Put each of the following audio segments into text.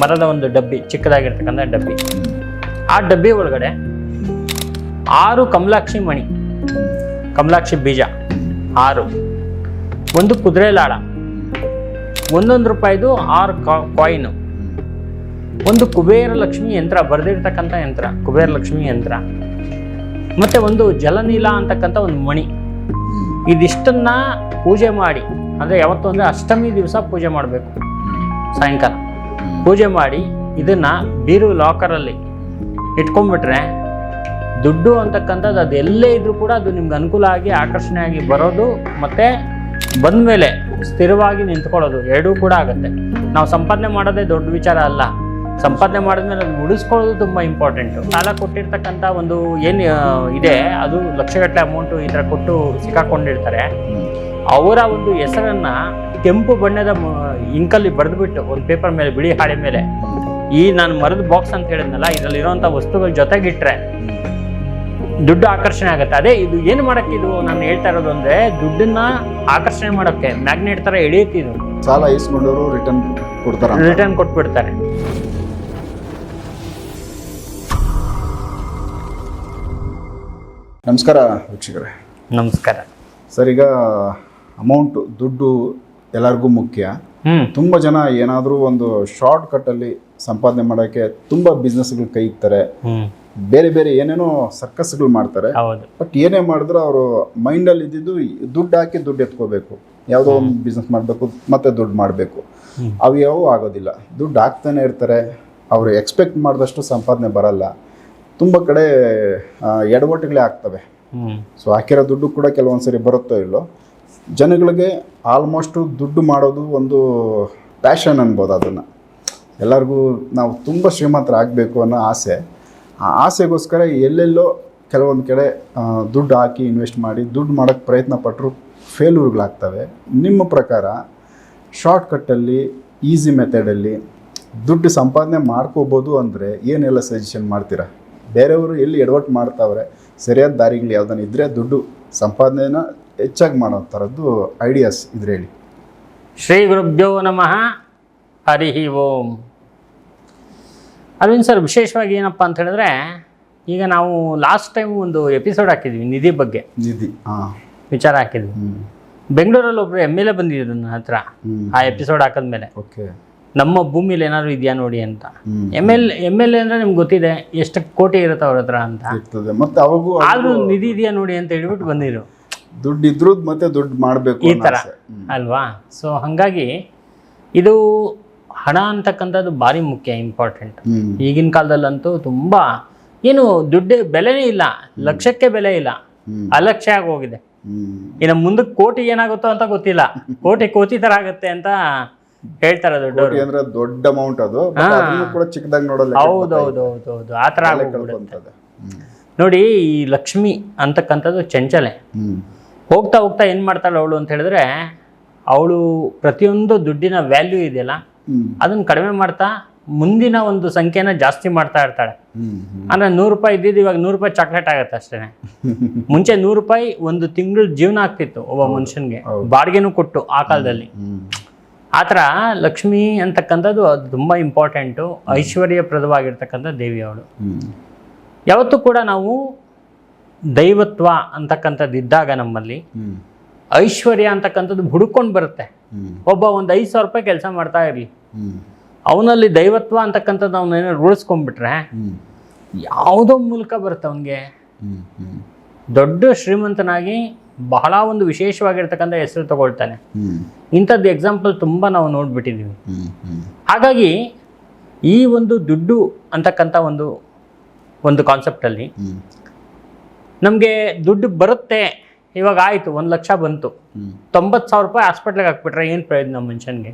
ಮರದ ಒಂದು ಡಬ್ಬಿ, ಚಿಕ್ಕದಾಗಿರ್ತಕ್ಕಂಥ ಡಬ್ಬಿ. ಆ ಡಬ್ಬಿ ಒಳಗಡೆ 6 ಕಮಲಾಕ್ಷಿ ಮಣಿ, ಕಮಲಾಕ್ಷಿ ಬೀಜ 6, ಒಂದು ಕುದುರೆ ಲಾಳ, ₹1 6 ಕಾಯಿನು, ಒಂದು ಕುಬೇರ ಲಕ್ಷ್ಮಿ ಯಂತ್ರ, ಬರೆದಿರ್ತಕ್ಕಂಥ ಯಂತ್ರ ಕುಬೇರ ಲಕ್ಷ್ಮಿ ಯಂತ್ರ, ಮತ್ತೆ ಒಂದು ಜಲನೀಲ ಅಂತಕ್ಕಂಥ ಒಂದು ಮಣಿ. ಇದಿಷ್ಟನ್ನ ಪೂಜೆ ಮಾಡಿ, ಅಂದರೆ ಯಾವತ್ತು ಅಂದರೆ ಅಷ್ಟಮಿ ದಿವಸ ಪೂಜೆ ಮಾಡಬೇಕು. ಸಾಯಂಕಾಲ ಪೂಜೆ ಮಾಡಿ ಇದನ್ನ ಬೀರು ಲಾಕರಲ್ಲಿ ಇಟ್ಕೊಂಡ್ಬಿಟ್ರೆ ದುಡ್ಡು ಅಂತಕ್ಕಂಥದ್ದು ಅದು ಎಲ್ಲೇ ಇದ್ರೂ ಕೂಡ ಅದು ನಿಮ್ಗೆ ಅನುಕೂಲ ಆಗಿ ಆಕರ್ಷಣೆ ಆಗಿ ಬರೋದು, ಮತ್ತೆ ಬಂದಮೇಲೆ ಸ್ಥಿರವಾಗಿ ನಿಂತ್ಕೊಳ್ಳೋದು ಎರಡೂ ಕೂಡ ಆಗುತ್ತೆ. ನಾವು ಸಂಪಾದನೆ ಮಾಡೋದೇ ದೊಡ್ಡ ವಿಚಾರ ಅಲ್ಲ, ಸಂಪಾದನೆ ಮಾಡಿದ್ಮೇಲೆ ಅದು ಉಳಿಸ್ಕೊಳ್ಳೋದು ತುಂಬ ಇಂಪಾರ್ಟೆಂಟು. ಸಾಲ ಕೊಟ್ಟಿರ್ತಕ್ಕಂಥ ಒಂದು ಏನು ಇದೆ ಅದು ಲಕ್ಷಗಟ್ಟಲೆ ಅಮೌಂಟು ಈ ಥರ ಕೊಟ್ಟು ಸಿಕ್ಕಾಕೊಂಡಿರ್ತಾರೆ. ಅವರ ಒಂದು ಹೆಸರನ್ನು ಕೆಂಪು ಬಣ್ಣದ ಇಂಕಲ್ಲಿ ಬರೆದುಬಿಟ್ಟು ಒಂದು ಪೇಪರ್ ಮೇಲೆ, ಬಿಳಿ ಹಾಳೆ ಮೇಲೆ, ಈ ನಾನು ಮರದ ಬಾಕ್ಸ್ ಅಂತ ಹೇಳಿದ್ನಲ್ಲ, ಇದರಲ್ಲಿರೋಂಥ ವಸ್ತುಗಳ ಜೊತೆಗಿಟ್ರೆ ದುಡ್ಡು ಆಕರ್ಷಣೆ ಆಗುತ್ತೆ. ಅದೇ ಇದು ಏನು ಮಾಡೋಕ್ಕೆ ಇದು ನಾನು ಹೇಳ್ತಾ ಇರೋದು ಅಂದರೆ ದುಡ್ಡನ್ನ ಆಕರ್ಷಣೆ ಮಾಡೋಕ್ಕೆ ಮ್ಯಾಗ್ನೆಟ್ ಥರ ಎಳೆಯುತ್ತೆ. ಇದು ಸಾಲ ಇಸ್ಕೊಂಡವರು ರಿಟರ್ನ್ ಕೊಟ್ಬಿಡ್ತಾರೆ. ನಮಸ್ಕಾರ ವೀಕ್ಷಕರೇ. ನಮಸ್ಕಾರ ಸರ್. ಈಗ ಅಮೌಂಟು, ದುಡ್ಡು ಎಲ್ಲರಿಗೂ ಮುಖ್ಯ. ತುಂಬ ಜನ ಏನಾದರೂ ಒಂದು ಶಾರ್ಟ್ ಕಟ್ಟಲ್ಲಿ ಸಂಪಾದನೆ ಮಾಡೋಕ್ಕೆ ತುಂಬ ಬಿಸ್ನೆಸ್ಗಳು ಕೈ ಇಕ್ತಾರೆ, ಬೇರೆ ಬೇರೆ ಏನೇನೋ ಸರ್ಕಸ್ಗಳು ಮಾಡ್ತಾರೆ. ಬಟ್ ಏನೇ ಮಾಡಿದ್ರು ಅವರು ಮೈಂಡಲ್ಲಿ ಇದ್ದಿದ್ದು ದುಡ್ಡು ಹಾಕಿ ದುಡ್ಡು ಎತ್ಕೋಬೇಕು, ಯಾವುದೋ ಒಂದು ಬಿಸ್ನೆಸ್ ಮಾಡಬೇಕು ಮತ್ತೆ ದುಡ್ಡು ಮಾಡಬೇಕು. ಅವು ಯಾವ ಆಗೋದಿಲ್ಲ. ದುಡ್ಡು ಹಾಕ್ತಾನೆ ಇರ್ತಾರೆ, ಅವರು ಎಕ್ಸ್ಪೆಕ್ಟ್ ಮಾಡಿದಷ್ಟು ಸಂಪಾದನೆ ಬರಲ್ಲ. ತುಂಬ ಕಡೆ ಎಡವಟ್ಟುಗಳೇ ಆಗ್ತವೆ. ಸೊ ಹಾಕಿರೋ ದುಡ್ಡು ಕೂಡ ಕೆಲವೊಂದು ಸರಿ ಬರುತ್ತೋ ಇಲ್ಲೋ. ಜನಗಳಿಗೆ ಆಲ್ಮೋಸ್ಟು ದುಡ್ಡು ಮಾಡೋದು ಒಂದು ಪ್ಯಾಷನ್ ಅನ್ಬೋದು. ಅದನ್ನು ಎಲ್ಲರಿಗೂ ನಾವು ತುಂಬ ಶ್ರೀಮಂತರಾಗಬೇಕು ಅನ್ನೋ ಆಸೆ. ಆ ಆಸೆಗೋಸ್ಕರ ಎಲ್ಲೆಲ್ಲೋ ಕೆಲವೊಂದು ಕಡೆ ದುಡ್ಡು ಹಾಕಿ ಇನ್ವೆಸ್ಟ್ ಮಾಡಿ ದುಡ್ಡು ಮಾಡೋಕ್ಕೆ ಪ್ರಯತ್ನ ಪಟ್ಟರು ಫೇಲ್ಯೂರ್ಗಳಾಗ್ತವೆ. ನಿಮ್ಮ ಪ್ರಕಾರ ಶಾರ್ಟ್ಕಟ್ಟಲ್ಲಿ, ಈಸಿ ಮೆಥಡಲ್ಲಿ ದುಡ್ಡು ಸಂಪಾದನೆ ಮಾಡ್ಕೋಬೋದು ಅಂದರೆ ಏನೆಲ್ಲ ಸಜೆಷನ್ ಮಾಡ್ತೀರಾ? ಬೇರೆಯವರು ಎಲ್ಲಿ ಎಡವಟ್ಟು ಮಾಡ್ತಾವ್ರೆ, ಸರಿಯಾದ ದಾರಿಗಳು ಯಾವುದನ್ನ ಇದ್ದರೆ ದುಡ್ಡು ಸಂಪಾದನೆನ ಹೆಚ್ಚಾಗಿ ಮಾಡೋ ಥರದ್ದು ಐಡಿಯಾಸ್ ಇದ್ರೆ ಹೇಳಿ. ಶ್ರೀ ಗುರುಭ್ಯೋ ನಮಃ, ಹರಿ ಓಂ. ಅರವಿಂದ್ ಸರ್, ವಿಶೇಷವಾಗಿ ಏನಪ್ಪ ಅಂತ ಹೇಳಿದ್ರೆ, ಈಗ ನಾವು ಲಾಸ್ಟ್ ಟೈಮ್ ಒಂದು ಎಪಿಸೋಡ್ ಹಾಕಿದ್ವಿ ನಿಧಿ ಬಗ್ಗೆ, ವಿಚಾರ ಹಾಕಿದ್ವಿ. ಬೆಂಗಳೂರಲ್ಲಿ ಒಬ್ರು MLA ಬಂದಿದ್ರು ನನ್ನ ಹತ್ರ ಆ ಎಪಿಸೋಡ್ ಹಾಕಿದ್ಮೇಲೆ. ನಮ್ಮ ಭೂಮಿಲಿ ಏನಾದ್ರು ಇದೆಯಾ ನೋಡಿ ಅಂತ. MLA ಅಂದ್ರೆ ನಿಮ್ಗೆ ಗೊತ್ತಿದೆ ಎಷ್ಟು ಕೋಟಿ ಇರುತ್ತೆ ಅವ್ರ ಹತ್ರ ಅಂತ. ಮತ್ತೆ ಅವಾಗೂ ಆದ್ರೂ ನಿಧಿ ಇದೆಯಾ ನೋಡಿ ಅಂತ ಹೇಳ್ಬಿಟ್ಟು ಬಂದಿರು. ದುಡ್ಡು ಇದ್ರೂ ಮತ್ತೆ ದುಡ್ಡು ಮಾಡಬೇಕು ಈ ಥರ ಅಲ್ವಾ? ಸೊ ಹಾಗಾಗಿ ಇದು ಹಣ ಅಂತಕ್ಕಂಥದ್ದು ಭಾರಿ ಮುಖ್ಯ, ಇಂಪಾರ್ಟೆಂಟ್. ಈಗಿನ ಕಾಲದಲ್ಲಂತೂ ತುಂಬ ಏನು ದುಡ್ಡು ಬೆಲೆನೇ ಇಲ್ಲ, ಲಕ್ಷಕ್ಕೆ ಬೆಲೆ ಇಲ್ಲ, ಅಲಕ್ಷ್ಯ ಆಗಿ ಹೋಗಿದೆ. ಇನ್ನು ಮುಂದಕ್ಕೆ ಕೋಟಿ ಏನಾಗುತ್ತೋ ಅಂತ ಗೊತ್ತಿಲ್ಲ. ಕೋಟಿ ಥರ ಆಗುತ್ತೆ ಅಂತ ಹೇಳ್ತಾರೆ ದೊಡ್ಡವರು. ಅಂದ್ರೆ ದೊಡ್ಡ ಅಮೌಂಟ್ ಅದು ಕೂಡ ಚಿಕ್ಕದಾಗಿ ನೋಡಲ್ಲ. ಹೌದೌದು ಆ ಥರ ಆಗೋಗ್ಬಿಡುತ್ತೆ. ನೋಡಿ, ಈ ಲಕ್ಷ್ಮಿ ಅಂತಕ್ಕಂಥದ್ದು ಚಂಚಲೆ. ಹೋಗ್ತಾ ಹೋಗ್ತಾ ಏನು ಮಾಡ್ತಾಳೆ ಅವಳು ಅಂತ ಹೇಳಿದ್ರೆ, ಅವಳು ಪ್ರತಿಯೊಂದು ದುಡ್ಡಿನ ವ್ಯಾಲ್ಯೂ ಇದೆಯಲ್ಲ ಅದನ್ನು ಕಡಿಮೆ ಮಾಡ್ತಾ ಮುಂದಿನ ಒಂದು ಸಂಖ್ಯೆನ ಜಾಸ್ತಿ ಮಾಡ್ತಾ ಇರ್ತಾಳೆ. ಅಂದರೆ ₹100 ಇದ್ದಿದ್ದು ಇವಾಗ ₹100 ಚಾಕ್ಲೇಟ್ ಆಗುತ್ತೆ ಅಷ್ಟೇ. ಮುಂಚೆ ₹100 ಒಂದು ತಿಂಗಳ ಜೀವನ ಆಗ್ತಿತ್ತು ಒಬ್ಬ ಮನುಷ್ಯನಿಗೆ, ಬಾಡಿಗೆನೂ ಕೊಟ್ಟು ಆ ಕಾಲದಲ್ಲಿ. ಆ ಥರ ಲಕ್ಷ್ಮಿ ಅಂತಕ್ಕಂಥದ್ದು ಅದು ತುಂಬ ಇಂಪಾರ್ಟೆಂಟು, ಐಶ್ವರ್ಯಪ್ರದವಾಗಿರ್ತಕ್ಕಂಥ ದೇವಿ ಅವಳು. ಯಾವತ್ತೂ ಕೂಡ ನಾವು ದೈವತ್ವ ಅಂತಕ್ಕಂಥದ್ದು ಇದ್ದಾಗ ನಮ್ಮಲ್ಲಿ ಐಶ್ವರ್ಯ ಅಂತಕ್ಕಂಥದ್ದು ಹುಡುಕೊಂಡು ಬರುತ್ತೆ. ಒಬ್ಬ ಒಂದು ₹5,000 ಕೆಲಸ ಮಾಡ್ತಾ ಇರಲಿ, ಅವನಲ್ಲಿ ದೈವತ್ವ ಅಂತಕ್ಕಂಥದ್ದು ಅವನೇನೋ ರೂಢಿಸ್ಕೊಂಡ್ಬಿಟ್ರೆ ಯಾವುದೋ ಮೂಲಕ ಬರುತ್ತೆ ಅವನಿಗೆ ದೊಡ್ಡ ಶ್ರೀಮಂತನಾಗಿ ಬಹಳ ಒಂದು ವಿಶೇಷವಾಗಿರ್ತಕ್ಕಂಥ ಹೆಸರು ತಗೊಳ್ತಾನೆ. ಇಂಥದ್ದು ಎಕ್ಸಾಂಪಲ್ ತುಂಬ ನಾವು ನೋಡ್ಬಿಟ್ಟಿದ್ದೀವಿ. ಹಾಗಾಗಿ ಈ ಒಂದು ದುಡ್ಡು ಅಂತಕ್ಕಂಥ ಒಂದು ಕಾನ್ಸೆಪ್ಟಲ್ಲಿ ನಮಗೆ ದುಡ್ಡು ಬರುತ್ತೆ. ಇವಾಗ ಆಯಿತು, 1 ಲಕ್ಷ ಬಂತು, ₹90,000 ಹಾಸ್ಪಿಟ್ಲಿಗೆ ಹಾಕ್ಬಿಟ್ರೆ ಏನು ಪ್ರಯೋಜನ ಮನುಷ್ಯನಿಗೆ?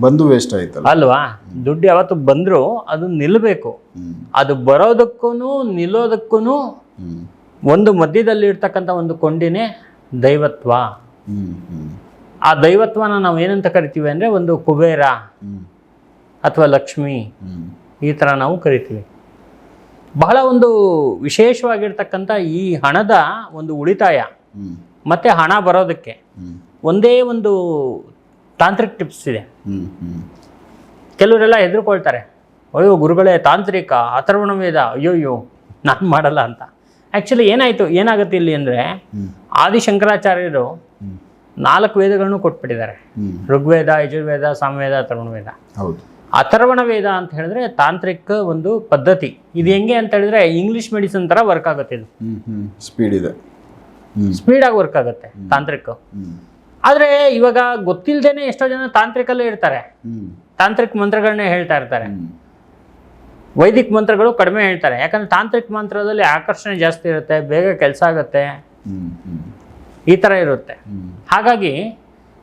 ಬಂದು ವೇಸ್ಟ್ ಆಯ್ತಲ್ಲ ಅಲ್ವಾ? ದುಡ್ಡು ಯಾವತ್ತು ಬಂದರೂ ಅದು ನಿಲ್ಲಬೇಕು. ಅದು ಬರೋದಕ್ಕೂ ನಿಲ್ಲೋದಕ್ಕೂ ಒಂದು ಮಧ್ಯದಲ್ಲಿ ಇರ್ತಕ್ಕಂಥ ಒಂದು ಕೊಂಡಿನೇ ದೈವತ್ವ. ಆ ದೈವತ್ವನ ನಾವು ಏನಂತ ಕರಿತೀವಿ ಅಂದರೆ ಒಂದು ಕುಬೇರ ಅಥವಾ ಲಕ್ಷ್ಮಿ, ಈ ಥರ ನಾವು ಕರಿತೀವಿ. ಬಹಳ ಒಂದು ವಿಶೇಷವಾಗಿರ್ತಕ್ಕಂಥ ಈ ಹಣದ ಒಂದು ಉಳಿತಾಯ ಮತ್ತು ಹಣ ಬರೋದಕ್ಕೆ ಒಂದೇ ಒಂದು ತಾಂತ್ರಿಕ ಟಿಪ್ಸ್ ಇದೆ. ಕೆಲವರೆಲ್ಲ ಹೆದರ್ಕೊಳ್ತಾರೆ, ಅಯ್ಯೋ ಗುರುಗಳೇ ತಾಂತ್ರಿಕ ಅಥರ್ವಣ ವೇದ, ಅಯ್ಯೋ ನಾನು ಮಾಡಲ್ಲ ಅಂತ. ಆ್ಯಕ್ಚುಲಿ ಏನಾಗುತ್ತೆ ಇಲ್ಲಿ ಅಂದರೆ, ಆದಿಶಂಕರಾಚಾರ್ಯರು 4 ವೇದಗಳನ್ನು ಕೊಟ್ಬಿಟ್ಟಿದ್ದಾರೆ. ಋಗ್ವೇದ, ಯಜುರ್ವೇದ, ಸಾಮವೇದ, ಅಥರ್ವಣ ವೇದ. ಹೌದು. ಅಥರ್ವಣ ವೇದ ಅಂತ ಹೇಳಿದ್ರೆ ತಾಂತ್ರಿಕ ಒಂದು ಪದ್ಧತಿ. ಇದು ಹೆಂಗೆ ಅಂತ ಹೇಳಿದ್ರೆ ಇಂಗ್ಲಿಷ್ ಮೆಡಿಸಿನ್ ಥರ ವರ್ಕ್ ಆಗುತ್ತೆ. ಇದು ಸ್ಪೀಡ್ ಇದೆ, ಸ್ಪೀಡಾಗಿ ವರ್ಕ್ ಆಗುತ್ತೆ ತಾಂತ್ರಿಕ. ಆದರೆ ಇವಾಗ ಗೊತ್ತಿಲ್ಲದೇನೆ ಎಷ್ಟೋ ಜನ ತಾಂತ್ರಿಕಲ್ಲೇ ಇರ್ತಾರೆ, ತಾಂತ್ರಿಕ ಮಂತ್ರಗಳನ್ನೇ ಹೇಳ್ತಾ ಇರ್ತಾರೆ. ವೈದಿಕ ಮಂತ್ರಗಳು ಕಡಿಮೆ ಹೇಳ್ತಾರೆ, ಯಾಕಂದ್ರೆ ತಾಂತ್ರಿಕ ಮಂತ್ರದಲ್ಲಿ ಆಕರ್ಷಣೆ ಜಾಸ್ತಿ ಇರುತ್ತೆ, ಬೇಗ ಕೆಲಸ ಆಗುತ್ತೆ, ಈ ಥರ ಇರುತ್ತೆ. ಹಾಗಾಗಿ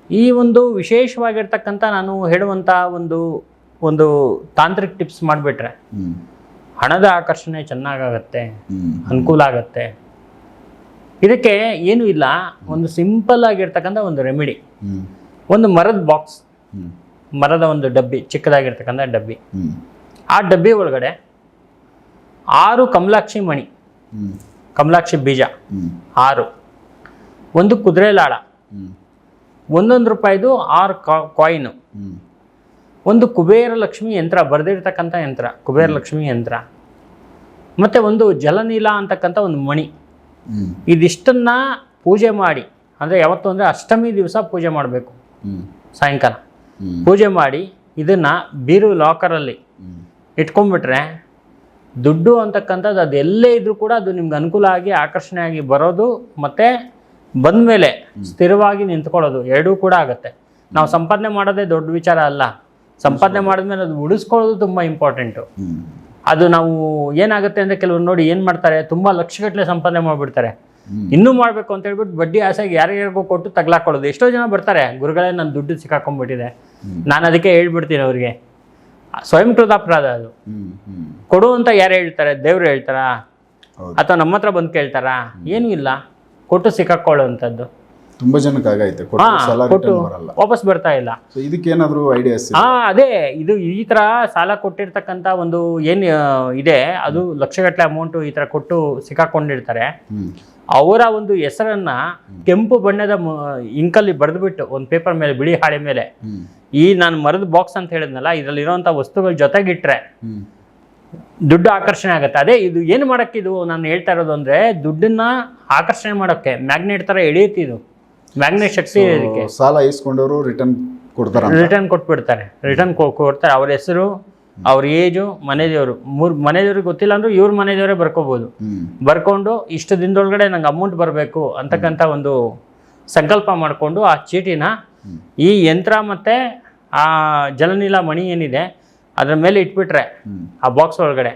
ಈ ಒಂದು ವಿಶೇಷವಾಗಿರ್ತಕ್ಕಂಥ ನಾನು ಹೇಳುವಂಥ ಒಂದು ತಾಂತ್ರಿಕ ಟಿಪ್ಸ್ ಮಾಡಿಬಿಟ್ರೆ ಹಣದ ಆಕರ್ಷಣೆ ಚೆನ್ನಾಗಾಗತ್ತೆ, ಅನುಕೂಲ ಆಗತ್ತೆ. ಇದಕ್ಕೆ ಏನೂ ಇಲ್ಲ, ಒಂದು ಸಿಂಪಲ್ ಆಗಿರ್ತಕ್ಕಂಥ ಒಂದು ರೆಮಿಡಿ. ಒಂದು ಮರದ ಬಾಕ್ಸ್, ಮರದ ಒಂದು ಡಬ್ಬಿ, ಚಿಕ್ಕದಾಗಿರ್ತಕ್ಕಂಥ ಡಬ್ಬಿ. ಆ ಡಬ್ಬಿ ಒಳಗಡೆ 6 ಕಮಲಾಕ್ಷಿ ಮಣಿ, ಕಮಲಾಕ್ಷಿ ಬೀಜ 6, ಒಂದು ಕುದುರೆ ಲಾಳ, 1 ರೂಪಾಯಿದು 6 ಕಾಯಿನು, ಒಂದು ಕುಬೇರ ಲಕ್ಷ್ಮಿ ಯಂತ್ರ, ಬರೆದಿರ್ತಕ್ಕಂಥ ಯಂತ್ರ, ಕುಬೇರ ಲಕ್ಷ್ಮಿ ಯಂತ್ರ, ಮತ್ತು ಒಂದು ಜಲನೀಲ ಅಂತಕ್ಕಂಥ ಒಂದು ಮಣಿ. ಇದಿಷ್ಟನ್ನ ಪೂಜೆ ಮಾಡಿ, ಅಂದರೆ ಯಾವತ್ತು ಅಂದರೆ ಅಷ್ಟಮಿ ದಿವಸ ಪೂಜೆ ಮಾಡಬೇಕು. ಸಾಯಂಕಾಲ ಪೂಜೆ ಮಾಡಿ ಇದನ್ನು ಬೀರು ಲಾಕರಲ್ಲಿ ಇಟ್ಕೊಂಡ್ಬಿಟ್ರೆ ದುಡ್ಡು ಅಂತಕ್ಕಂಥದ್ದು ಅದು ಎಲ್ಲೇ ಇದ್ರೂ ಕೂಡ ಅದು ನಿಮ್ಗೆ ಅನುಕೂಲ ಆಗಿ ಆಕರ್ಷಣೆ ಆಗಿ ಬರೋದು, ಮತ್ತು ಬಂದ ಮೇಲೆ ಸ್ಥಿರವಾಗಿ ನಿಂತ್ಕೊಳ್ಳೋದು, ಎರಡೂ ಕೂಡ ಆಗುತ್ತೆ. ನಾವು ಸಂಪಾದನೆ ಮಾಡೋದೇ ದೊಡ್ಡ ವಿಚಾರ ಅಲ್ಲ, ಸಂಪಾದನೆ ಮಾಡಿದ್ಮೇಲೆ ಅದು ಉಳಿಸ್ಕೊಳ್ಳೋದು ತುಂಬ ಇಂಪಾರ್ಟೆಂಟು. ಅದು ನಾವು ಏನಾಗುತ್ತೆ ಅಂದರೆ ಕೆಲವರು ನೋಡಿ ಏನು ಮಾಡ್ತಾರೆ, ತುಂಬ ಲಕ್ಷಗಟ್ಟಲೆ ಸಂಪಾದನೆ ಮಾಡಿಬಿಡ್ತಾರೆ. ಇನ್ನೂ ಮಾಡಬೇಕು ಅಂತ ಹೇಳ್ಬಿಟ್ಟು ಬಡ್ಡಿ ಆಸೆಗೆ ಯಾರ್ಯಾರಿಗೂ ಕೊಟ್ಟು ತಗ್ಲಾಕೊಳ್ಳೋದು. ಎಷ್ಟೋ ಜನ ಬರ್ತಾರೆ, ಗುರುಗಳೇ ನನ್ನ ದುಡ್ಡು ಸಿಕ್ಕಾಕೊಂಡ್ಬಿಟ್ಟಿದೆ, ನಾನು ಅದಕ್ಕೆ ಹೇಳ್ಬಿಡ್ತೀನಿ ಅವ್ರಿಗೆ. ಸ್ವಯಂಕೃತ ಅಪರಾಧ ಅದು. ಕೊಡು ಅಂತ ಯಾರು ಹೇಳ್ತಾರೆ? ದೇವ್ರು ಹೇಳ್ತಾರಾ ಅಥವಾ ನಮ್ಮ ಹತ್ರ ಬಂದು ಕೇಳ್ತಾರಾ? ಏನೂ ಇಲ್ಲ, ಕೊಟ್ಟು ಸಿಕ್ಕಾಕೊಳ್ಳುವಂಥದ್ದು ತುಂಬಾ ಜನಕ್ಕೆ ಆಗೈತೆ, ಕೊಟ್ಟು ವಾಪಸ್ ಬರ್ತಾ ಇಲ್ಲ. ಇದಕ್ಕೇನಾದರೂ ಐಡಿಯಾಸ್? ಅದೇ ಇದು ಈ ಥರ ಸಾಲ ಕೊಟ್ಟಿರ್ತಕ್ಕಂಥ ಒಂದು ಏನು ಇದೆ, ಅದು ಲಕ್ಷಗಟ್ಟಲೆ ಅಮೌಂಟು ಈ ಥರ ಕೊಟ್ಟು ಸಿಕ್ಕಾಕೊಂಡಿರ್ತಾರೆ. ಅವರ ಒಂದು ಹೆಸರನ್ನ ಕೆಂಪು ಬಣ್ಣದ ಇಂಕಲ್ಲಿ ಬರೆದುಬಿಟ್ಟು ಒಂದು ಪೇಪರ್ ಮೇಲೆ, ಬಿಳಿ ಹಾಳೆ ಮೇಲೆ, ಈ ನಾನು ಮರದ ಬಾಕ್ಸ್ ಅಂತ ಹೇಳಿದ್ನಲ್ಲ, ಇದರಲ್ಲಿರೋಂಥ ವಸ್ತುಗಳ ಜೊತೆಗಿಟ್ರೆ ದುಡ್ಡು ಆಕರ್ಷಣೆ ಆಗುತ್ತೆ. ಅದೇ ಇದು ಏನು ಮಾಡೋಕ್ಕೆ ಇದು ನಾನು ಹೇಳ್ತಾ ಇರೋದು ಅಂದರೆ, ದುಡ್ಡನ್ನ ಆಕರ್ಷಣೆ ಮಾಡೋಕ್ಕೆ ಮ್ಯಾಗ್ನೆಟ್ ಥರ ಎಳೆಯುತ್ತೆ. ಇದು ಮ್ಯಾಗ್ನೆಟ್ ಶಕ್ತಿ ಇದಕ್ಕೆ. ಸಾಲ ಇಸ್ಕೊಂಡವರು ರಿಟರ್ನ್ ಕೊಟ್ಬಿಡ್ತಾರೆ, ರಿಟರ್ನ್ ಕೊಡ್ತಾರೆ. ಅವ್ರ ಹೆಸರು, ಅವ್ರ ಏಜು, ಮನೆದೇವರು, ಮನೆದೇವ್ರಿಗೆ ಗೊತ್ತಿಲ್ಲ ಅಂದ್ರೂ ಇವ್ರ ಮನೆದೇವರೇ ಬರ್ಕೋಬೋದು. ಬರ್ಕೊಂಡು ಇಷ್ಟು ದಿನದೊಳಗಡೆ ನಂಗೆ ಅಮೌಂಟ್ ಬರಬೇಕು ಅಂತಕ್ಕಂಥ ಒಂದು ಸಂಕಲ್ಪ ಮಾಡಿಕೊಂಡು ಆ ಚೀಟಿನ ಈ ಯಂತ್ರ ಮತ್ತು ಆ ಜಲನೀಲ ಮಣಿ ಏನಿದೆ ಅದ್ರ ಮೇಲೆ ಇಟ್ಬಿಟ್ರೆ ಆ ಬಾಕ್ಸ್ ಒಳಗಡೆ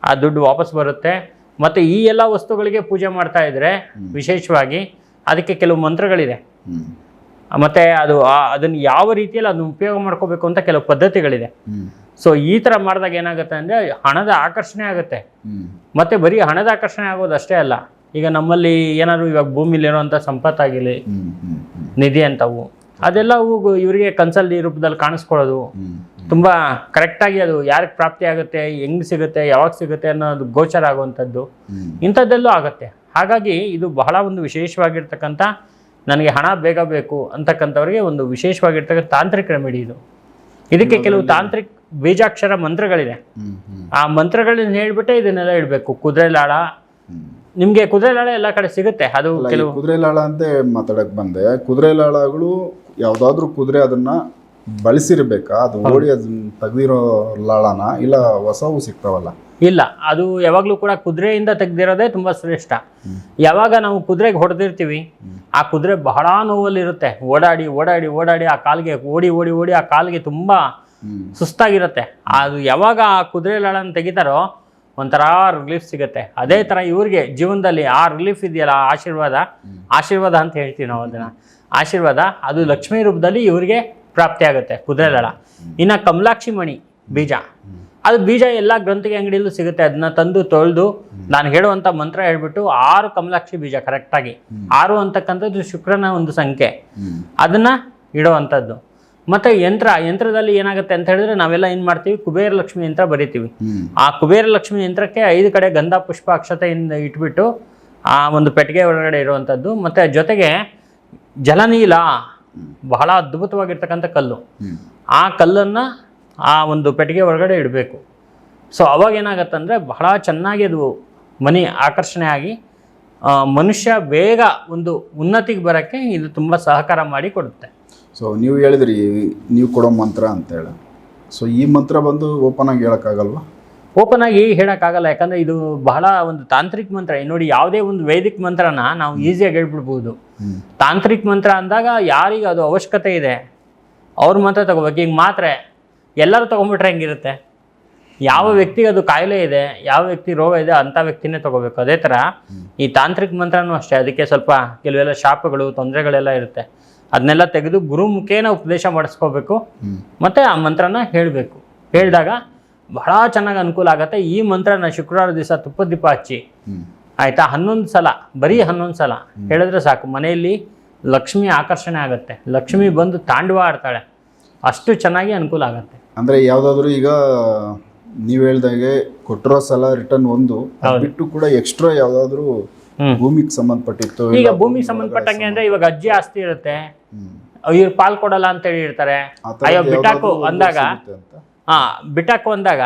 ಆ ದುಡ್ಡು ವಾಪಸ್ ಬರುತ್ತೆ. ಮತ್ತು ಈ ಎಲ್ಲ ವಸ್ತುಗಳಿಗೆ ಪೂಜೆ ಮಾಡ್ತಾ ಇದ್ರೆ ವಿಶೇಷವಾಗಿ ಅದಕ್ಕೆ ಕೆಲವು ಮಂತ್ರಗಳಿದೆ, ಮತ್ತು ಅದನ್ನು ಯಾವ ರೀತಿಯಲ್ಲಿ ಅದನ್ನು ಉಪಯೋಗ ಮಾಡ್ಕೋಬೇಕು ಅಂತ ಕೆಲವು ಪದ್ಧತಿಗಳಿದೆ. ಸೊ ಈ ಥರ ಮಾಡಿದಾಗ ಏನಾಗುತ್ತೆ ಅಂದರೆ ಹಣದ ಆಕರ್ಷಣೆ ಆಗುತ್ತೆ. ಮತ್ತು ಬರೀ ಹಣದ ಆಕರ್ಷಣೆ ಆಗೋದು ಅಷ್ಟೇ ಅಲ್ಲ, ಈಗ ನಮ್ಮಲ್ಲಿ ಏನಾದ್ರು ಇವಾಗ ಭೂಮಿಲಿರೋಂಥ ಸಂಪತ್ತಾಗಿರಲಿ, ನಿಧಿ ಅಂತವು, ಅದೆಲ್ಲವೂ ಇವರಿಗೆ ಕನ್ಸಲ್ಲಿ ರೂಪದಲ್ಲಿ ಕಾಣಿಸ್ಕೊಳ್ಳೋದು, ತುಂಬ ಕರೆಕ್ಟಾಗಿ ಅದು ಯಾರಿಗೆ ಪ್ರಾಪ್ತಿ ಆಗುತ್ತೆ, ಹೆಂಗೆ ಸಿಗುತ್ತೆ, ಯಾವಾಗ ಸಿಗುತ್ತೆ ಅನ್ನೋದು ಗೋಚರ ಆಗುವಂಥದ್ದು, ಇಂಥದ್ದೆಲ್ಲೂ ಆಗುತ್ತೆ. ಹಾಗಾಗಿ ಇದು ಬಹಳ ಒಂದು ವಿಶೇಷವಾಗಿರ್ತಕ್ಕಂಥ, ನನಗೆ ಹಣ ಬೇಗ ಬೇಕು ಅಂತಕ್ಕಂಥವ್ರಿಗೆ ಒಂದು ವಿಶೇಷವಾಗಿರ್ತಕ್ಕಂಥ ತಾಂತ್ರಿಕ ರೆಮಿಡಿ ಇದು. ಇದಕ್ಕೆ ಕೆಲವು ತಾಂತ್ರಿಕ ಬೀಜಾಕ್ಷರ ಮಂತ್ರಗಳಿದೆ. ಆ ಮಂತ್ರಗಳನ್ನ ಹೇಳ್ಬಿಟ್ಟೆ ಇದನ್ನೆಲ್ಲ ಇಡಬೇಕು. ಕುದುರೆ ಲಾಳ, ನಿಮಗೆ ಕುದುರೆ ಲಾಳ ಎಲ್ಲ ಕಡೆ ಸಿಗುತ್ತೆ. ಅದು ಕೆಲವು ಕುದುರೆ ಲಾಳ ಅಂತ ಮಾತಾಡಕ್ ಬಂದೆ. ಕುದುರೆ ಲಾಳಗಳು ಯಾವ್ದಾದ್ರು ಕುದುರೆ ಅದನ್ನ ಬಳಸಿರ್ಬೇಕಾ? ಅದು ಓಡಿ ಅದನ್ನ ತೆಗ್ದಿರೋ ಲಾಳನ, ಇಲ್ಲ ಹೊಸವು ಸಿಗ್ತಾವಲ್ಲ? ಇಲ್ಲ, ಅದು ಯಾವಾಗಲೂ ಕೂಡ ಕುದುರೆಯಿಂದ ತೆಗ್ದಿರೋದೇ ತುಂಬ ಶ್ರೇಷ್ಠ. ಯಾವಾಗ ನಾವು ಕುದುರೆಗೆ ಹೊಡೆದಿರ್ತೀವಿ, ಆ ಕುದುರೆ ಬಹಳ ನೋವಲ್ಲಿರುತ್ತೆ, ಓಡಾಡಿ ಓಡಾಡಿ ಓಡಾಡಿ ಆ ಕಾಲಿಗೆ ಓಡಿ ಓಡಿ ಓಡಿ ಆ ಕಾಲಿಗೆ ತುಂಬ ಸುಸ್ತಾಗಿರುತ್ತೆ. ಅದು ಯಾವಾಗ ಆ ಕುದುರೆ ಲಾಳನ ತೆಗಿತಾರೋ ಒಂಥರ ರಿಲೀಫ್ ಸಿಗುತ್ತೆ. ಅದೇ ಥರ ಇವ್ರಿಗೆ ಜೀವನದಲ್ಲಿ ಆ ರಿಲೀಫ್ ಇದೆಯಲ್ಲ, ಆಶೀರ್ವಾದ ಅಂತ ಹೇಳ್ತೀವಿ ನಾವು ಅದನ್ನು, ಆಶೀರ್ವಾದ, ಅದು ಲಕ್ಷ್ಮೀ ರೂಪದಲ್ಲಿ ಇವರಿಗೆ ಪ್ರಾಪ್ತಿ ಆಗುತ್ತೆ ಕುದುರೆ ಲಾಳ. ಇನ್ನು ಕಮಲಾಕ್ಷಿ ಮಣಿ ಬೀಜ, ಅದು ಬೀಜ ಎಲ್ಲ ಗ್ರಂಥಿಗೆ ಅಂಗಡಿಯಲ್ಲೂ ಸಿಗುತ್ತೆ. ಅದನ್ನ ತಂದು ತೊಳೆದು ನಾನು ಹೇಳುವಂಥ ಮಂತ್ರ ಹೇಳ್ಬಿಟ್ಟು 6 ಕಮಲಾಕ್ಷಿ ಬೀಜ ಕರೆಕ್ಟಾಗಿ, 6 ಅಂತಕ್ಕಂಥದ್ದು ಶುಕ್ರನ ಒಂದು ಸಂಖ್ಯೆ, ಅದನ್ನು ಇಡುವಂಥದ್ದು. ಮತ್ತು ಯಂತ್ರದಲ್ಲಿ ಏನಾಗುತ್ತೆ ಅಂತ ಹೇಳಿದ್ರೆ ನಾವೆಲ್ಲ ಏನು ಮಾಡ್ತೀವಿ, ಕುಬೇರ ಲಕ್ಷ್ಮಿ ಯಂತ್ರ ಬರಿತೀವಿ. ಆ ಕುಬೇರ ಲಕ್ಷ್ಮಿ ಯಂತ್ರಕ್ಕೆ 5 ಕಡೆ ಗಂಧ ಪುಷ್ಪ ಅಕ್ಷತೆಯಿಂದ ಇಟ್ಬಿಟ್ಟು ಆ ಒಂದು ಪೆಟ್ಟಿಗೆ ಒಳಗಡೆ ಇರುವಂಥದ್ದು. ಮತ್ತು ಜೊತೆಗೆ ಜಲನೀಲ, ಬಹಳ ಅದ್ಭುತವಾಗಿರ್ತಕ್ಕಂಥ ಕಲ್ಲು, ಆ ಕಲ್ಲನ್ನು ಆ ಒಂದು ಪೆಟ್ಟಿಗೆ ಒಳಗಡೆ ಇಡಬೇಕು. ಸೊ ಅವಾಗ ಏನಾಗತ್ತಂದರೆ ಬಹಳ ಚೆನ್ನಾಗಿ ಅದು ಮನಿ ಆಕರ್ಷಣೆ ಆಗಿ ಮನುಷ್ಯ ಬೇಗ ಒಂದು ಉನ್ನತಿಗೆ ಬರೋಕ್ಕೆ ಇದು ತುಂಬ ಸಹಕಾರ ಮಾಡಿ ಕೊಡುತ್ತೆ. ಸೊ ನೀವು ಹೇಳಿದ್ರಿ ನೀವು ಕೊಡೋ ಮಂತ್ರ ಅಂತೇಳಿ, ಸೊ ಈ ಮಂತ್ರ ಬಂದು ಓಪನ್ ಆಗಿ ಹೇಳೋಕ್ಕಾಗಲ್ವಾ? ಓಪನ್ ಆಗಿ ಹೇಳೋಕ್ಕಾಗಲ್ಲ, ಯಾಕಂದರೆ ಇದು ಬಹಳ ಒಂದು ತಾಂತ್ರಿಕ ಮಂತ್ರ. ನೋಡಿ, ಯಾವುದೇ ಒಂದು ವೈದಿಕ ಮಂತ್ರನ ನಾವು ಈಸಿಯಾಗಿ ಹೇಳ್ಬಿಡ್ಬೋದು. ತಾಂತ್ರಿಕ ಮಂತ್ರ ಅಂದಾಗ ಯಾರಿಗೆ ಅದು ಅವಶ್ಯಕತೆ ಇದೆ ಅವ್ರ ಮಾತ್ರ ತಗೋಬೇಕು. ಈಗ ಮಾತ್ರೆ ಎಲ್ಲರೂ ತೊಗೊಂಡ್ಬಿಟ್ರೆ ಹೆಂಗಿರುತ್ತೆ? ಯಾವ ವ್ಯಕ್ತಿಗೆ ಅದು ಕಾಯಿಲೆ ಇದೆ, ಯಾವ ವ್ಯಕ್ತಿ ರೋಗ ಇದೆ ಅಂಥ ವ್ಯಕ್ತಿನೇ ತೊಗೋಬೇಕು. ಅದೇ ಥರ ಈ ತಾಂತ್ರಿಕ ಮಂತ್ರನೂ ಅಷ್ಟೇ, ಅದಕ್ಕೆ ಸ್ವಲ್ಪ ಕೆಲವೆಲ್ಲ ಶಾಪಗಳು ತೊಂದರೆಗಳೆಲ್ಲ ಇರುತ್ತೆ. ಅದನ್ನೆಲ್ಲ ತೆಗೆದು ಗುರು ಮುಖೇನ ಉಪದೇಶ ಮಾಡಿಸ್ಕೋಬೇಕು, ಮತ್ತು ಆ ಮಂತ್ರನ ಹೇಳಬೇಕು. ಹೇಳಿದಾಗ ಬಹಳ ಚೆನ್ನಾಗಿ ಅನುಕೂಲ ಆಗುತ್ತೆ. ಈ ಮಂತ್ರನ ಶುಕ್ರವಾರ ದಿವಸ ತುಪ್ಪದ ದೀಪ ಹಚ್ಚಿ ಆಯಿತಾ 11 ಸಲ, ಬರೀ 11 ಸಲ ಹೇಳಿದ್ರೆ ಸಾಕು, ಮನೆಯಲ್ಲಿ ಲಕ್ಷ್ಮಿ ಆಕರ್ಷಣೆ ಆಗುತ್ತೆ. ಲಕ್ಷ್ಮಿ ಬಂದು ತಾಂಡವ ಆಡ್ತಾಳೆ, ಅಷ್ಟು ಚೆನ್ನಾಗಿ ಅನುಕೂಲ ಆಗುತ್ತೆ. ಅಂದರೆ ಯಾವುದಾದ್ರೂ ಈಗ ನೀವು ಹೇಳ್ದಾಗೆ ಕೊಟ್ಟಿರೋ ಸಲ ರಿಟರ್ನ್ ಒಂದು ಬಿಟ್ಟು ಕೂಡ ಎಕ್ಸ್ಟ್ರಾ ಯಾವುದಾದ್ರೂ ಭೂಮಿಗೆ ಸಂಬಂಧಪಟ್ಟಿತ್ತು, ಈಗ ಭೂಮಿಗೆ ಸಂಬಂಧಪಟ್ಟಂಗೆ ಅಂದರೆ ಇವಾಗ ಅಜ್ಜಿ ಆಸ್ತಿ ಇರುತ್ತೆ, ಇವ್ರು ಪಾಲ್ ಕೊಡಲ್ಲ ಅಂತೇಳಿ ಇರ್ತಾರೆ, ಅಯ್ಯೋ ಬಿಟ್ಟಾಕು ಅಂದಾಗ, ಬಿಟ್ಟಾಕು ಅಂದಾಗ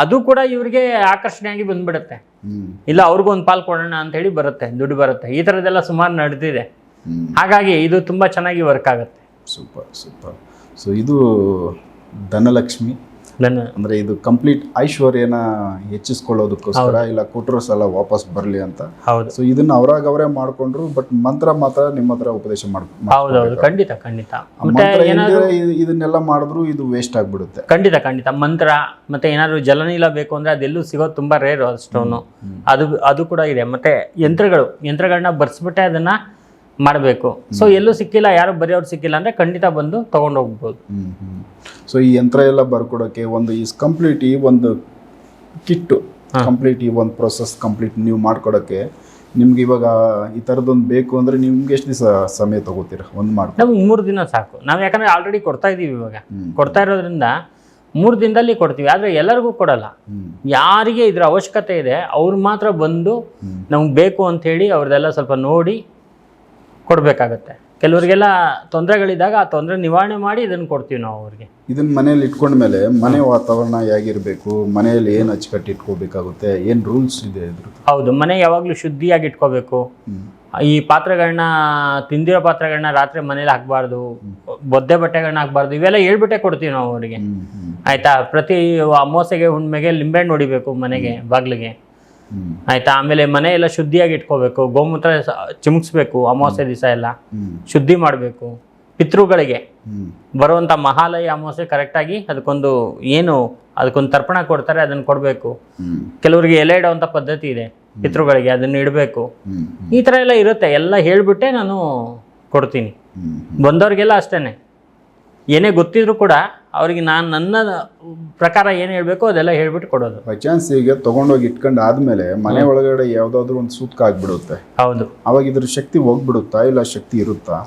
ಅದು ಕೂಡ ಇವ್ರಿಗೆ ಆಕರ್ಷಣೆಯಾಗಿ ಬಂದ್ಬಿಡುತ್ತೆ. ಇಲ್ಲ ಅವ್ರಿಗೂ ಒಂದು ಪಾಲ್ ಕೊಡೋಣ ಅಂತೇಳಿ ಬರುತ್ತೆ, ದುಡ್ಡು ಬರುತ್ತೆ. ಈ ಥರದ್ದೆಲ್ಲ ಸುಮಾರು ನಡೆದಿದೆ. ಹಾಗಾಗಿ ಇದು ತುಂಬ ಚೆನ್ನಾಗಿ ವರ್ಕ್ ಆಗುತ್ತೆ. Super super. ಸೊ ಇದು ಧನಲಕ್ಷ್ಮಿ ಅಂದರೆ ಇದು ಕಂಪ್ಲೀಟ್ ಐಶ್ವರ್ಯನ ಹೆಚ್ಚಿಸ್ಕೊಳ್ಳೋದಕ್ಕೋಸ್ಕರ, ಇಲ್ಲ ಕೊಟ್ಟರೋ ಸಲ ವಾಪಸ್ ಬರಲಿ ಅಂತ. ಹೌದು. ಸೊ ಇದನ್ನ ಅವರೇ ಮಾಡ್ಕೊಂಡ್ರು, ಬಟ್ ಮಂತ್ರ ಮಾತ್ರ ನಿಮ್ಮ ಹತ್ರ ಉಪದೇಶ ಹೌದೌದು, ಖಂಡಿತ ಖಂಡಿತ. ಇದನ್ನೆಲ್ಲ ಮಾಡಿದ್ರು ಇದು ವೇಸ್ಟ್ ಆಗ್ಬಿಡುತ್ತೆ. ಖಂಡಿತ ಮಂತ್ರ ಮತ್ತೆ ಏನಾದ್ರು ಜಲನೀಲ ಬೇಕು ಅಂದ್ರೆ ಅದೆಲ್ಲೂ ಸಿಗೋದು ತುಂಬಾ ರೇರು. ಅಷ್ಟೊಂದು ಅದು ಕೂಡ ಇದೆ. ಮತ್ತೆ ಯಂತ್ರಗಳನ್ನ ಬರ್ಸ್ಬಿಟ್ಟೆ ಅದನ್ನ ಮಾಡಬೇಕು. ಸೊ ಎಲ್ಲೂ ಸಿಕ್ಕಿಲ್ಲ, ಯಾರು ಬರೆಯೋರು ಸಿಕ್ಕಿಲ್ಲ ಅಂದ್ರೆ ಖಂಡಿತ ಬಂದು ತಗೊಂಡು ಹೋಗ್ಬೋದು. ಸೊ ಈ ಯಂತ್ರ ಎಲ್ಲ ಬರ್ಕೊಡೋಕ್ಕೆ ಒಂದು ಕಂಪ್ಲೀಟ್ ಈ ಒಂದು ಕಿಟ್ಟು ಕಂಪ್ಲೀಟ್ ಈ ಒಂದು ಪ್ರೊಸೆಸ್ ಕಂಪ್ಲೀಟ್ ನೀವು ಮಾಡ್ಕೊಡೋಕ್ಕೆ ನಿಮ್ಗೆ ಇವಾಗ ಈ ಥರದೊಂದು ಬೇಕು ಅಂದರೆ ನಿಮ್ಗೆ ಎಷ್ಟು ದಿವಸ ಸಮಯ ತಗೋತೀರಾ ಒಂದು ಮಾಡ್ಕೊಂಡು? ನಮ್ಗೆ 3 ದಿನ ಸಾಕು. ನಾವು ಯಾಕಂದರೆ ಆಲ್ರೆಡಿ ಕೊಡ್ತಾ ಇದ್ದೀವಿ, ಇವಾಗ ಕೊಡ್ತಾ ಇರೋದ್ರಿಂದ 3 ದಿನದಲ್ಲಿ ಕೊಡ್ತೀವಿ. ಆದರೆ ಎಲ್ಲರಿಗೂ ಕೊಡಲ್ಲ. ಯಾರಿಗೆ ಇದ್ರ ಅವಶ್ಯಕತೆ ಇದೆ ಅವ್ರು ಮಾತ್ರ ಬಂದು ನಮ್ಗೆ ಬೇಕು ಅಂಥೇಳಿ ಅವ್ರದ್ದೆಲ್ಲ ಸ್ವಲ್ಪ ನೋಡಿ ಕೊಡಬೇಕಾಗತ್ತೆ. ಕೆಲವರಿಗೆಲ್ಲ ತೊಂದರೆಗಳಿದ್ದಾಗ ಆ ತೊಂದರೆ ನಿವಾರಣೆ ಮಾಡಿ ಇದನ್ನು ಕೊಡ್ತೀವಿ ನಾವು ಅವ್ರಿಗೆ. ಇದನ್ನು ಮನೇಲಿ ಇಟ್ಕೊಂಡ್ಮೇಲೆ ಮನೆ ವಾತಾವರಣ ಹೇಗಿರಬೇಕು, ಮನೆಯಲ್ಲಿ ಏನು ಅಚ್ಚುಕಟ್ಟು ಇಟ್ಕೋಬೇಕಾಗುತ್ತೆ, ಏನು ರೂಲ್ಸ್ ಇದೆ ಇದ್ರ? ಹೌದು, ಮನೆ ಯಾವಾಗಲೂ ಶುದ್ಧಿಯಾಗಿ ಇಟ್ಕೋಬೇಕು. ಈ ಪಾತ್ರೆಗಳನ್ನ, ತಿಂದಿರೋ ಪಾತ್ರೆಗಳನ್ನ ರಾತ್ರಿ ಮನೇಲಿ ಹಾಕಬಾರ್ದು, ಬೊದ್ದೆ ಬಟ್ಟೆಗಳನ್ನ ಹಾಕಬಾರ್ದು, ಇವೆಲ್ಲ ಹೇಳ್ಬಿಟ್ಟೆ ಕೊಡ್ತೀವಿ ನಾವು ಅವರಿಗೆ. ಆಯಿತಾ? ಪ್ರತಿ ಅಮಾವಾಸ್ಯೆಗೆ ಹುಣ್ಣಿಮೆಗೆ ಲಿಂಬೆಹಣ್ಣು ಹೊಡಿಬೇಕು ಮನೆಗೆ, ಬಾಗಿಲಿಗೆ. ಆಯ್ತಾ? ಆಮೇಲೆ ಮನೆ ಎಲ್ಲ ಶುದ್ಧಿಯಾಗಿ ಇಟ್ಕೋಬೇಕು. ಗೋಮೂತ್ರ ಚಿಮುಕ್ಸ್ಬೇಕು. ಅಮಾವಾಸ್ಯೆ ದಿವಸ ಎಲ್ಲ ಶುದ್ಧಿ ಮಾಡಬೇಕು. ಪಿತೃಗಳಿಗೆ ಬರುವಂಥ ಮಹಾಲಯ ಅಮಾವಾಸ್ಯೆ ಕರೆಕ್ಟಾಗಿ ಅದಕ್ಕೊಂದು ತರ್ಪಣ ಕೊಡ್ತಾರೆ, ಅದನ್ನು ಕೊಡಬೇಕು. ಕೆಲವರಿಗೆ ಎಲೆ ಇಡುವಂಥ ಪದ್ಧತಿ ಇದೆ ಪಿತೃಗಳಿಗೆ, ಅದನ್ನು ಇಡಬೇಕು. ಈ ಥರ ಎಲ್ಲ ಇರುತ್ತೆ. ಎಲ್ಲ ಹೇಳಿಬಿಟ್ಟೆ ನಾನು ಕೊಡ್ತೀನಿ. ಬಂದವ್ರಿಗೆಲ್ಲ ಅಷ್ಟೇ, ಏನೇ ಗೊತ್ತಿದ್ರು ಕೂಡ ಅವ್ರಿಗೆ ನಾನು ನನ್ನ ಪ್ರಕಾರ ಏನು ಹೇಳಬೇಕು ಅದೆಲ್ಲ ಹೇಳ್ಬಿಟ್ಟು ಕೊಡೋದು. ಬೈ ಚಾನ್ಸ್ ಈಗ ತೊಗೊಂಡೋಗಿ ಇಟ್ಕೊಂಡು ಆದಮೇಲೆ ಮನೆ ಒಳಗಡೆ ಯಾವುದಾದ್ರೂ ಒಂದು ಸೂತ್ಕ ಆಗಿಬಿಡುತ್ತೆ. ಹೌದು. ಅವಾಗ ಇದ್ರ ಶಕ್ತಿ ಹೋಗ್ಬಿಡುತ್ತಾ, ಇಲ್ಲ ಶಕ್ತಿ ಇರುತ್ತಾ?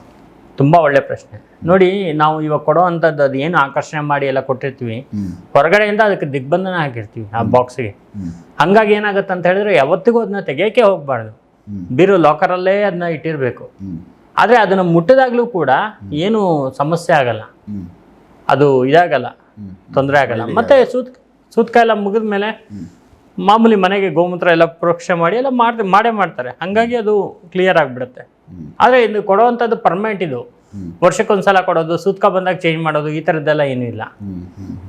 ತುಂಬ ಒಳ್ಳೆ ಪ್ರಶ್ನೆ. ನೋಡಿ, ನಾವು ಇವಾಗ ಕೊಡೋ ಅಂಥದ್ದು ಅದು ಏನು ಆಕರ್ಷಣೆ ಮಾಡಿ ಎಲ್ಲ ಕೊಟ್ಟಿರ್ತೀವಿ, ಹೊರಗಡೆಯಿಂದ ಅದಕ್ಕೆ ದಿಗ್ಬಂಧನ ಹಾಕಿರ್ತೀವಿ ಆ ಬಾಕ್ಸ್ಗೆ. ಹಂಗಾಗಿ ಏನಾಗುತ್ತೆ ಅಂತ ಹೇಳಿದ್ರೆ ಯಾವತ್ತಿಗೂ ಅದನ್ನ ತೆಗೆಯೋಕೆ ಹೋಗ್ಬಾರ್ದು. ಬೀರು ಲಾಕರಲ್ಲೇ ಅದನ್ನ ಇಟ್ಟಿರಬೇಕು. ಆದರೆ ಅದನ್ನು ಮುಟ್ಟಿದಾಗಲೂ ಕೂಡ ಏನು ಸಮಸ್ಯೆ ಆಗಲ್ಲ, ಅದು ಇದಾಗಲ್ಲ, ತೊಂದರೆ ಆಗಲ್ಲ. ಮತ್ತೆ ಸೂತ್ಕ ಎಲ್ಲ ಮುಗಿದ ಮೇಲೆ ಮಾಮೂಲಿ ಮನೆಗೆ ಗೋಮೂತ್ರ ಎಲ್ಲ ಪ್ರೋಕ್ಷಣೆ ಮಾಡಿ ಎಲ್ಲ ಮಾಡೇ ಮಾಡ್ತಾರೆ. ಹಾಗಾಗಿ ಅದು ಕ್ಲಿಯರ್ ಆಗಿಬಿಡುತ್ತೆ. ಆದರೆ ಇದು ಕೊಡೋವಂಥದ್ದು ಪರ್ಮನೆಂಟ್. ಇದು ವರ್ಷಕ್ಕೊಂದ್ಸಲ ಕೊಡೋದು, ಸೂತ್ಕ ಬಂದಾಗ ಚೇಂಜ್ ಮಾಡೋದು, ಈ ಥರದ್ದೆಲ್ಲ ಏನೂ ಇಲ್ಲ.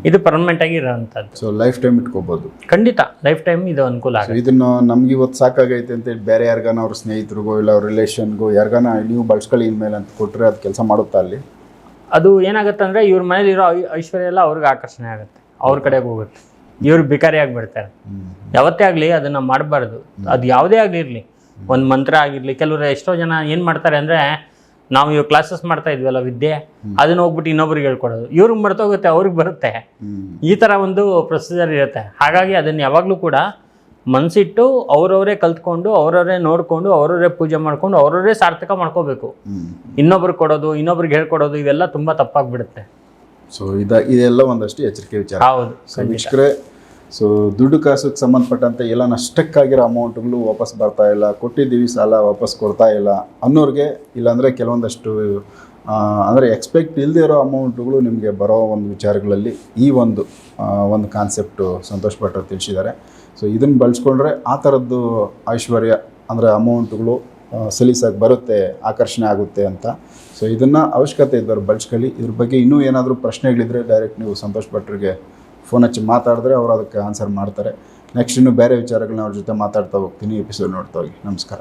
ಇದು ಪರ್ಮನೆಂಟ್ ಆಗಿ ಇರೋವಂಥದ್ದು. ಸೊ ಲೈಫ್ ಟೈಮ್ ಇಟ್ಕೋಬಹುದು. ಖಂಡಿತ ಲೈಫ್ ಟೈಮ್ ಇದು ಅನುಕೂಲ ಆಗುತ್ತೆ. ಇದನ್ನು ನಮ್ಗೆ ಇವತ್ತು ಸಾಕಾಗೈತೆ ಅಂತೇಳಿ ಬೇರೆ ಯಾರಿಗಾನ ಅವ್ರ ಸ್ನೇಹಿತರಿಗೋ ಇಲ್ಲ ಅವ್ರ ರಿಲೇಷನ್ಗೋ ಯಾರಿಗಾನ ನೀವು ಬಳಸ್ಕೊಳ್ಳಿ ಇನ್ಮೇಲೆ ಅಂತ ಕೊಟ್ಟರೆ ಅದು ಕೆಲಸ ಮಾಡುತ್ತಾ? ಅಲ್ಲಿ ಅದು ಏನಾಗುತ್ತೆ ಅಂದರೆ ಇವ್ರ ಮನೇಲಿರೋ ಐಶ್ವರ್ಯ ಎಲ್ಲ ಅವ್ರಿಗೆ ಆಕರ್ಷಣೆ ಆಗುತ್ತೆ, ಅವ್ರ ಕಡೆಗೆ ಹೋಗುತ್ತೆ. ಇವ್ರು ಭಿಕಾರಿ ಆಗಿಬಿಡ್ತಾರೆ. ಯಾವತ್ತೇ ಆಗಲಿ ಅದನ್ನು ಮಾಡಬಾರ್ದು. ಅದು ಯಾವುದೇ ಆಗಿರಲಿ, ಒಂದು ಮಂತ್ರ ಆಗಿರಲಿ. ಕೆಲವರು ಎಷ್ಟೋ ಜನ ಏನು ಮಾಡ್ತಾರೆ ಅಂದರೆ, ನಾವು ಇವಾಗ ಕ್ಲಾಸಸ್ ಮಾಡ್ತಾ ಇದ್ವಲ್ಲ ವಿದ್ಯೆ, ಅದನ್ನ ಹೋಗ್ಬಿಟ್ಟು ಇನ್ನೊಬ್ರಿಗೆ ಹೇಳ್ಕೊಡೋದು. ಇವ್ರಿಗೆ ಮರ್ತೋಗುತ್ತೆ, ಅವ್ರಿಗೆ ಬರುತ್ತೆ. ಈ ಥರ ಒಂದು ಪ್ರೊಸೀಜರ್ ಇರುತ್ತೆ. ಹಾಗಾಗಿ ಅದನ್ನು ಯಾವಾಗಲೂ ಕೂಡ ಮನಸ್ಸಿಟ್ಟು ಅವರವರೇ ಕಲ್ತ್ಕೊಂಡು, ಅವರವರೇ ನೋಡಿಕೊಂಡು, ಅವರವರೇ ಪೂಜೆ ಮಾಡ್ಕೊಂಡು, ಅವರವರೇ ಸಾರ್ಥಕ ಮಾಡ್ಕೋಬೇಕು. ಇನ್ನೊಬ್ರಿಗೆ ಕೊಡೋದು, ಇನ್ನೊಬ್ರಿಗೆ ಹೇಳ್ಕೊಡೋದು, ಇವೆಲ್ಲ ತುಂಬ ತಪ್ಪಾಗ್ಬಿಡುತ್ತೆ. ಸೊ ಇದೆಲ್ಲ ಒಂದಷ್ಟು ಎಚ್ಚರಿಕೆ ವಿಚಾರ. ಹೌದು. ವೀಕ್ಷಕರೇ, ಸೊ ದುಡ್ಡು ಕಾಸಿಗೆ ಸಂಬಂಧಪಟ್ಟಂತೆ ಎಲ್ಲ ನಷ್ಟಕ್ಕಾಗಿರೋ ಅಮೌಂಟ್ಗಳು ವಾಪಸ್ ಬರ್ತಾ ಇಲ್ಲ, ಕೊಟ್ಟಿದ್ದೀವಿ ಸಾಲ ವಾಪಸ್ ಕೊಡ್ತಾ ಇಲ್ಲ ಅನ್ನೋರಿಗೆ, ಇಲ್ಲಾಂದರೆ ಕೆಲವೊಂದಷ್ಟು ಅಂದರೆ ಎಕ್ಸ್ಪೆಕ್ಟ್ ಇಲ್ಲದೆ ಇರೋ ಅಮೌಂಟ್ಗಳು ನಿಮಗೆ ಬರೋ ಒಂದು ವಿಚಾರಗಳಲ್ಲಿ ಈ ಒಂದು ಕಾನ್ಸೆಪ್ಟು ಸಂತೋಷ್ ಭಟ್ರು ತಿಳಿಸಿದ್ದಾರೆ. ಸೊ ಇದನ್ನು ಬಳಸ್ಕೊಂಡ್ರೆ ಆ ಥರದ್ದು ಐಶ್ವರ್ಯ ಅಂದರೆ ಅಮೌಂಟ್ಗಳು ಸಲೀಸಾಗಿ ಬರುತ್ತೆ, ಆಕರ್ಷಣೆ ಆಗುತ್ತೆ ಅಂತ. ಸೊ ಇದನ್ನು ಅವಶ್ಯಕತೆ ಇದ್ದವ್ರು ಬಳಸ್ಕೊಳ್ಳಿ. ಇದ್ರ ಬಗ್ಗೆ ಇನ್ನೂ ಏನಾದರೂ ಪ್ರಶ್ನೆಗಳಿದ್ದರೆ ಡೈರೆಕ್ಟ್ ನೀವು ಸಂತೋಷ್ ಭಟ್ರಿಗೆ ಫೋನ್ ಹಚ್ಚಿ ಮಾತಾಡಿದ್ರೆ ಅವರು ಅದಕ್ಕೆ ಆನ್ಸರ್ ಮಾಡ್ತಾರೆ. ನೆಕ್ಸ್ಟ್ ಇನ್ನೂ ಬೇರೆ ವಿಚಾರಗಳನ್ನ ಅವ್ರ ಜೊತೆ ಮಾತಾಡ್ತಾ ಹೋಗ್ತೀನಿ. ಎಪಿಸೋಡ್ ನೋಡ್ತಾ ಹೋಗಿ. ನಮಸ್ಕಾರ.